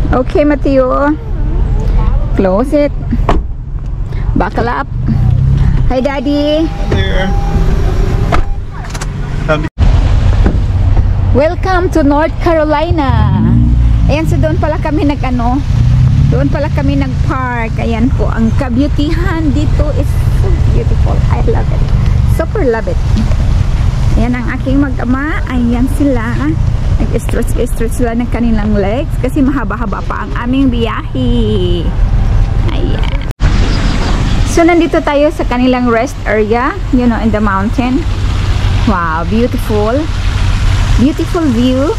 Okay, Mateo. Close it. Buckle up. Hi, Daddy. There. Welcome to North Carolina. Ayan, so doon pala kami doon pala kami nag-park. Ayan po, ang kabutihan dito is so beautiful. I love it. Super love it. Ayan ang aking mag-ama. Ayan sila. Nag-stretch sila ng kanilang legs kasi mahaba-haba pa ang aming biyahe. Ayan. So, nandito tayo sa kanilang rest area, you know, in the mountain. Wow, beautiful. Beautiful view.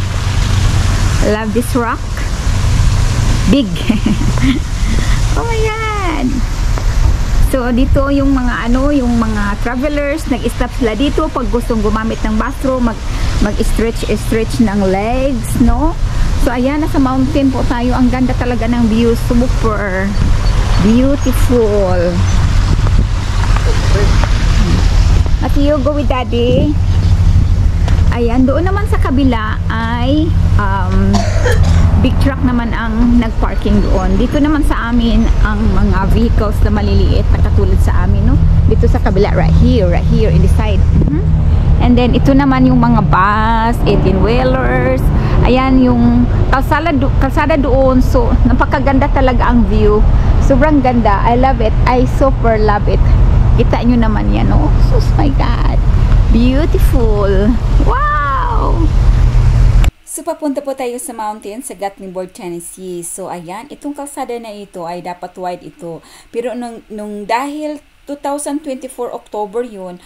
Love this rock. Big. Oh my God. So dito yung mga yung mga travelers nag-stop sila dito pag gustong gumamit ng bathroom, mag-stretch ng legs, no? So ayan, nasa mountain po tayo. Ang ganda talaga ng view. Super beautiful. At you go with Daddy. Ayan, doon naman sa kabila ay big truck naman ang nagparking doon. Dito naman sa amin ang mga vehicles na maliliit na katulad sa amin, no? Dito sa kabila, right here in the side. And then ito naman yung mga bus, 18-wheelers. Ayan yung kalsada doon. So napakaganda talaga ang view. Sobrang ganda. I love it. I super love it. Kita nyo naman yan, no? Oh my God. Beautiful. Wow! So, papunta po tayo sa mountain sa Gatlinburg, Tennessee. So, ayan, itong kalsada na ito ay dapat wide ito. Pero nung dahil 2024 October yun,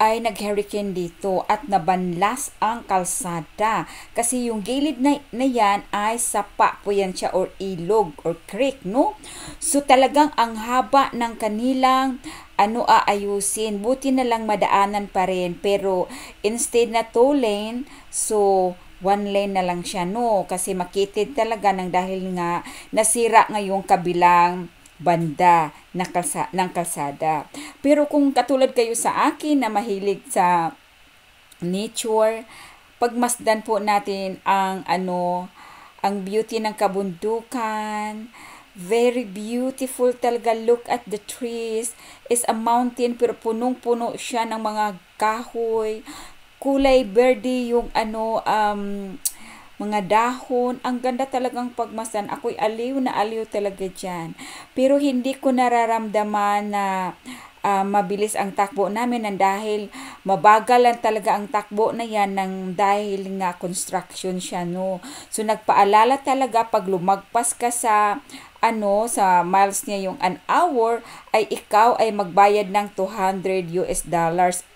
ay nag-hurricane dito at nabanlas ang kalsada. Kasi yung gilid na yan ay sapa po yan siya or ilog or creek, no? So talagang ang haba ng kanilang aayusin. Buti na lang madaanan pa rin. Pero instead na 2 lane, so 1 lane na lang siya, no? Kasi makitid talaga dahil nga nasira ngayong kabilang banda ng kalsada. Pero kung katulad kayo sa akin na mahilig sa nature, pagmasdan po natin ang beauty ng kabundukan. Very beautiful talaga. Look at the trees. It's a mountain pero punong-puno siya ng mga kahoy. Kulay verde yung mga dahon. Ang ganda talagang pagmasdan. Ako'y aliw na aliw talaga dyan. Pero hindi ko nararamdaman na mabilis ang takbo namin dahil mabagal lang talaga ang takbo na yan dahil nga construction siya, no? So nagpaalala talaga pag lumagpas ka sa sa miles niya yung an hour ay ikaw ay magbayad ng $200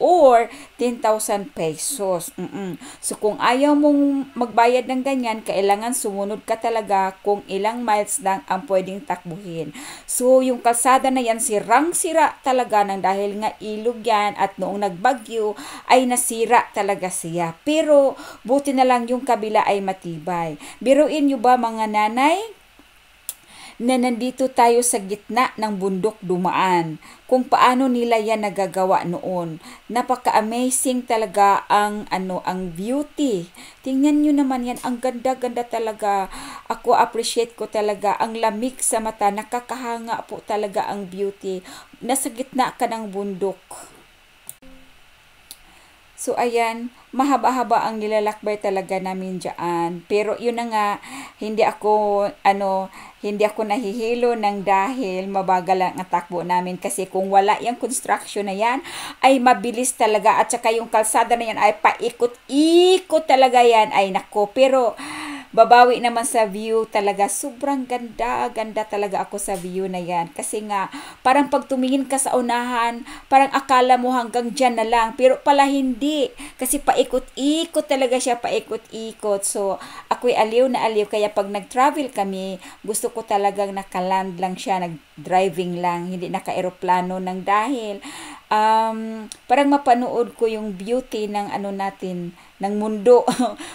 or 10,000 pesos. So kung ayaw mong magbayad ng ganyan, kailangan sumunod ka talaga kung ilang miles lang ang pwedeng takbuhin. So yung kalsada na yan sirang-sira talaga dahil nga ilog yan at noong nagbagyo ay nasira talaga siya. Pero buti na lang yung kabila ay matibay. Biruin nyo ba mga nanay na nandito tayo sa gitna ng bundok dumaan. Kung paano nila yan nagagawa noon. Napaka-amazing talaga ang beauty. Tingnan nyo naman yan. Ang ganda-ganda talaga. Ako appreciate ko talaga. Ang lamig sa mata. Nakakahanga po talaga ang beauty. Nasa gitna ka ng bundok. So ayan, mahaba-haba ang nilalakbay talaga namin diyan. Pero yun na nga, hindi ako nahihilo dahil mabagal ang takbo namin kasi kung wala yung construction na yan ay mabilis talaga at saka yung kalsada na yan ay paikot-ikot talaga yan. Ay nako, pero babawi naman sa view talaga. Sobrang ganda talaga ako sa view na yan. Kasi nga, parang pag tumingin ka sa unahan, parang akala mo hanggang dyan na lang. Pero pala hindi. Kasi paikot-ikot talaga siya, paikot-ikot. So, ako'y aliw na aliw. Kaya pag nag-travel kami, gusto ko talagang nakaland lang siya, nag-driving lang, hindi naka-aeroplano dahil parang mapanood ko yung beauty ng ng mundo.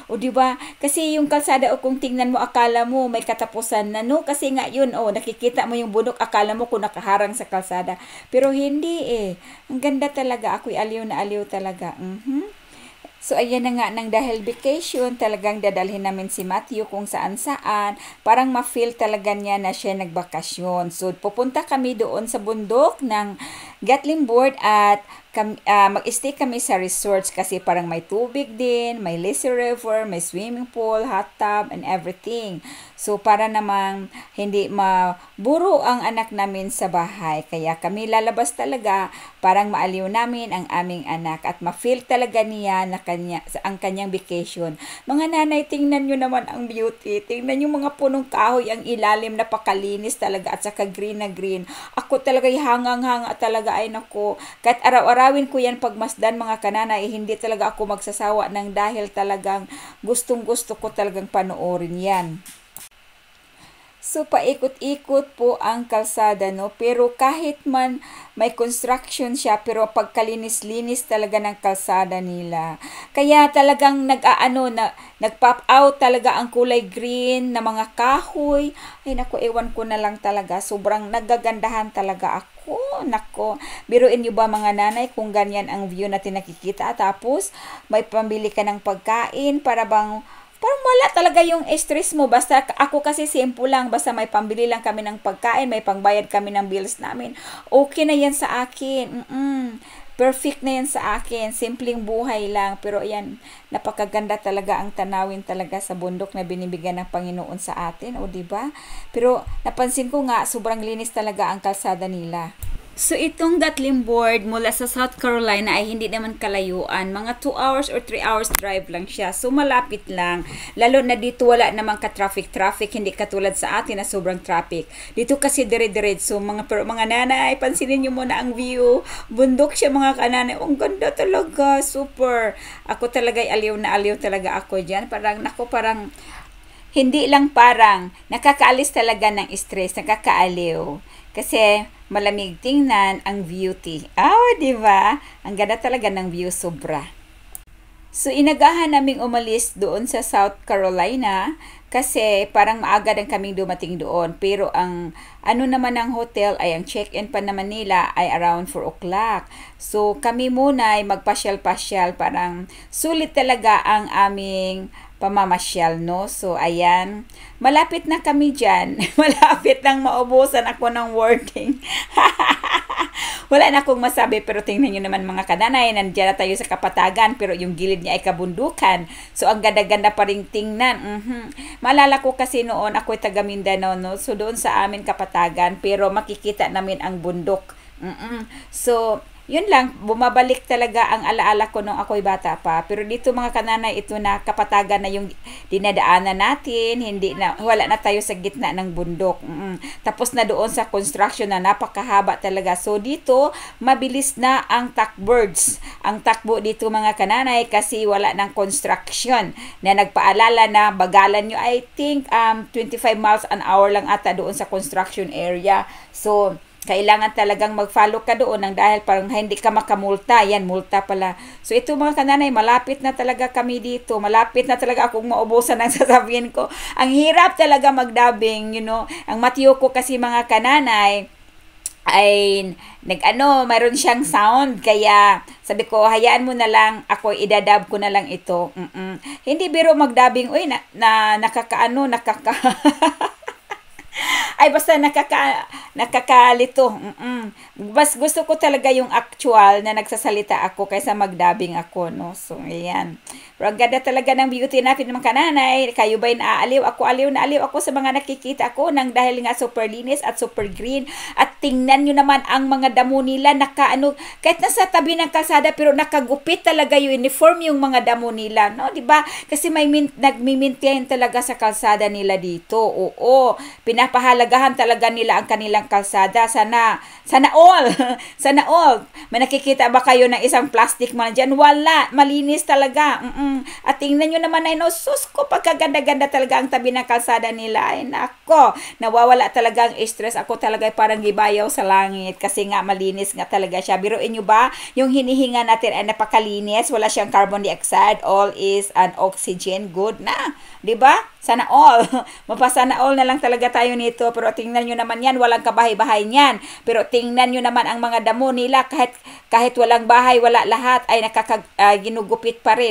O di ba? Kasi yung kalsada kung tingnan mo akala mo may katapusan na, no? Kasi nga yun, nakikita mo yung bundok, akala mo kung nakaharang sa kalsada. Pero hindi Ang ganda talaga. Ako'y aliw na aliw talaga. So, ayan na nga, nang dahil vacation, talagang dadalhin namin si Matthew kung saan-saan. Parang ma-feel talaga niya na siya nagbakasyon. So, pupunta kami doon sa bundok ng Gatlinburg at mag-stay kami sa resorts kasi parang may tubig din, may lazy river, may swimming pool, hot tub, and everything. So, para namang hindi maburo ang anak namin sa bahay. Kaya kami lalabas talaga, parang maaliw namin ang aming anak at ma-feel talaga niya na ang kanyang vacation. Mga nanay, tingnan nyo naman ang beauty. Tingnan nyo mga punong kahoy, ang ilalim, napakalinis talaga at saka green na green. Ako talaga hangang-hanga talaga, ay nako. Kahit araw-arawin ko yan pagmasdan mga kananay, hindi talaga ako magsasawa ng dahil talagang gustong-gusto ko talagang panoorin yan. So, paikot-ikot po ang kalsada, no? Pero kahit man may construction siya, pero pagkalinis-linis talaga ng kalsada nila. Kaya talagang nag-pop out talaga ang kulay green na mga kahoy. Ay, naku, ewan ko na lang talaga. Sobrang nagagandahan talaga ako. Nako, biruin nyo ba mga nanay kung ganyan ang view natin nakikita? Tapos, may pambili ka ng pagkain para bang parang wala talaga yung stress mo. Basta ako kasi simple lang. Basta may pambili lang kami ng pagkain, may pangbayad kami ng bills namin. Okay na yan sa akin. Perfect na yan sa akin. Simpleng buhay lang. Pero ayan, napakaganda talaga ang tanawin talaga sa bundok na binibigyan ng Panginoon sa atin. O diba? Pero napansin ko nga, sobrang linis talaga ang kalsada nila. So, itong Gatlinburg mula sa South Carolina ay hindi naman kalayuan. Mga 2 hours or 3 hours drive lang siya. So, malapit lang. Lalo na dito wala namang ka-traffic. Hindi katulad sa atin na sobrang traffic. Dito kasi dire-diretso. Pero mga nanay, pansinin nyo muna ang view. Bundok siya mga kananay. Ang ganda talaga. Super. Ako talaga aliw na aliw talaga ako dyan. Parang hindi lang parang nakakaalis talaga ng stress. Nakakaaliw. Kasi malamig tingnan ang beauty. Di ba? Ang ganda talaga ng view, sobra. So, inagahan naming umalis doon sa South Carolina kasi parang maaga din kaming dumating doon. Pero ang naman ng hotel ay ang check-in pa naman nila ay around 4 o'clock. So, kami muna ay magpasyal-pasyal. Parang sulit talaga ang aming pamamasyal, no? So, ayan. Malapit na kami dyan. Malapit nang maubusan ako ng wording. Wala na akong masabi, pero tingnan nyo naman mga kananay, nandiyan na tayo sa Kapatagan, pero yung gilid niya ay kabundukan. So, ang ganda-ganda pa rin tingnan. Maalala ko kasi noon, ako'y taga Mindanao, no? So, doon sa amin Kapatagan, pero makikita namin ang bundok. So, yun lang, bumabalik talaga ang alaala ko nung ako'y bata pa. Pero dito mga kananay, ito na Kapatagan na yung dinadaanan natin, wala na tayo sa gitna ng bundok. Tapos na doon sa construction na napakahaba talaga. So dito, mabilis na ang takbirds. Ang takbo dito mga kananay kasi wala ng construction na nagpaalala na bagalan nyo. I think 25 miles an hour lang ata doon sa construction area. So, kailangan talagang mag-follow ka doon dahil parang hindi ka makamulta. Yan, multa pala. So, ito mga kananay, malapit na talaga kami dito. Malapit na talaga akong maubusan ng sasabihin ko. Ang hirap talaga magdubbing, Ang Matthew ko kasi mga kananay, ay mayroon siyang sound, kaya sabi ko hayaan mo na lang, ako idadab ko na lang ito. Hindi biro magdubbing, ay basta nakakalito. Bas gusto ko talaga yung actual na nagsasalita ako kaysa magdubbing ako, no? So, ayan. Pero ang ganda talaga ng beauty natin mga kananay. Kayo ba'y naaaliw? Ako aliw na aliw ako sa mga nakikita ko dahil nga super linis at super green. At tingnan nyo naman ang mga damo nila kahit nasa tabi ng kalsada pero nakagupit talaga yung uniform yung mga damo nila, no? Diba? Kasi may nagmi-maintain talaga sa kalsada nila dito. Oo. Pinapahalagahan talaga nila ang kanilang kalsada. Sana all. Sana all. May nakikita ba kayo ng isang plastic man dyan? Wala. Malinis talaga. At tingnan nyo naman ay sus ko, pagkaganda-ganda talaga ang tabi ng kalsada nila. Ay nako, nawawala talaga ang stress. Ako talaga ay parang gibayaw sa langit kasi nga malinis nga talaga siya. Biruin nyo ba? Yung hinihinga natin ay napakalinis. Wala siyang carbon dioxide. All is an oxygen. Good na. Diba? Sana all. Mapasana all na lang talaga tayo nito. Pero tingnan nyo naman yan, walang kabahay-bahay niyan. Pero tingnan nyo naman ang mga damo nila, kahit walang bahay, wala lahat, ay ginugupit pa rin.